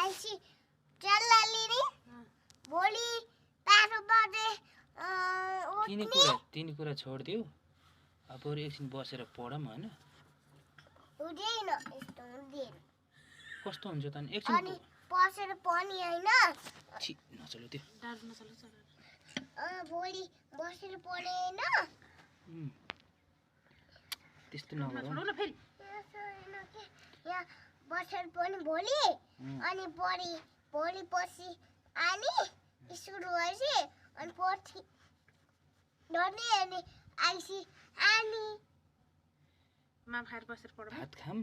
आइसी चल्लाले नि भोलि 5 बजे तिनी कुरा छोड्दिउ अब बरु एकछिन बसेर पढौँ हैन हुँदैन यस्तो हुँदैन कस्तो हुन्छ त एकछिन अनि बसेर पनि हैन छि नचल्नु त्यो डार नचल्नु भोलि बसेर पढे हैन त्यस्तो नगरौ छोड्नु न फेरि यहाँ बसेर पनि भोलि अनि भोलि पछि अनि सुरु भएपछि अनि पछि डर्ने अनि आइसी अनि मा खाएर बसेर पढौँ भात खाम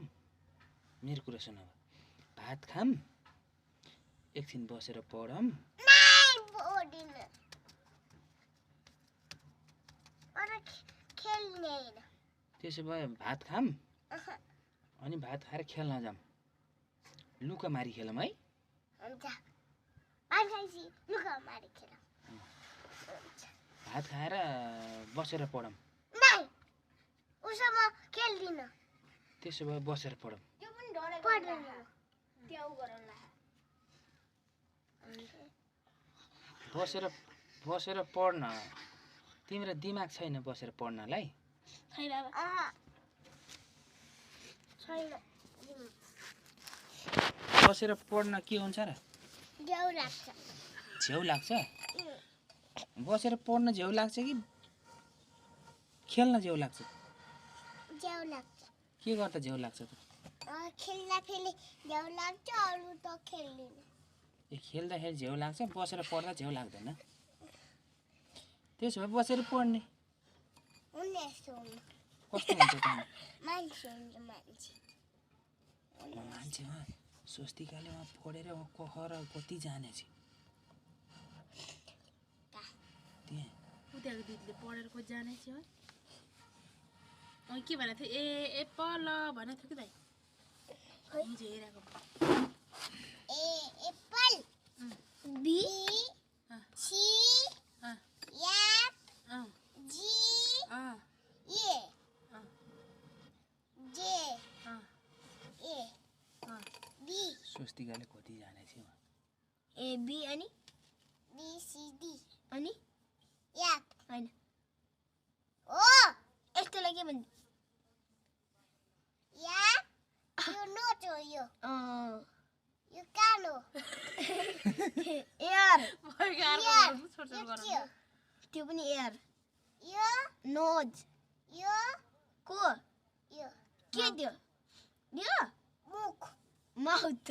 मेरो कुरा सुन अब भात खाम एकछिन बसेर पढौँ नाइ बोर्डिन अरे खेल्ने हैन त्यसो भए भात खाम अनि भात खाएर खेल्न जाम लुका मारी खेलौँ है हुन्छ आइसी लुका मारी खेल भात खाएर बसेर पढौँ नाइ उसम खेल्दिन त्यसो भए बसेर पढौँ त्यो पनि पढ्दैन त्यो गरौँला बसेर पढ्न तिम्रो दिमाग छैन बसेर पढ्नलाई छैन अब छैन बसेर पढ्न के हुन्छ र झ्याउ लाग्छ झ्याउ लाग्छ बसेर पढ्न झ्याउ लाग्छ कि खेल्न झ्याउ लाग्छ झ्याउ लाग्छ के गर्दा झ्याउ लाग्छ त खेल्दा फेरि झ्याउ लाग्छ अरू त खेल्दिन ए खेल्दाखेरि झ्याउ लाग्छ बसेर पढ्दा झ्याउ लाग्दैन त्यसो भए बसेर पढ्ने हुने यस्तो हुनु कस्तो हुन्छ त मान्छे हुन्छ मान्छे मान्छे स्वस्तिकाले पढेर क ख र कति जानेछ त्यहाँ उताको दिदीले पढेर को जाने थियो है के भनेको थियो एप्पल भनेको थियो कि दाइ हिजो हेरेको apple B C F G A J A B स्वस्तिकाले कति जानेछ ए बी अनि बी सी डी अनि एफ हैन ओ यस्तोलाई के भन्छ एफ यो नोट हो यो यो कानो एयर त्यो पनि एयर यो नोज यो को यो के त्यो यो मुख माउथ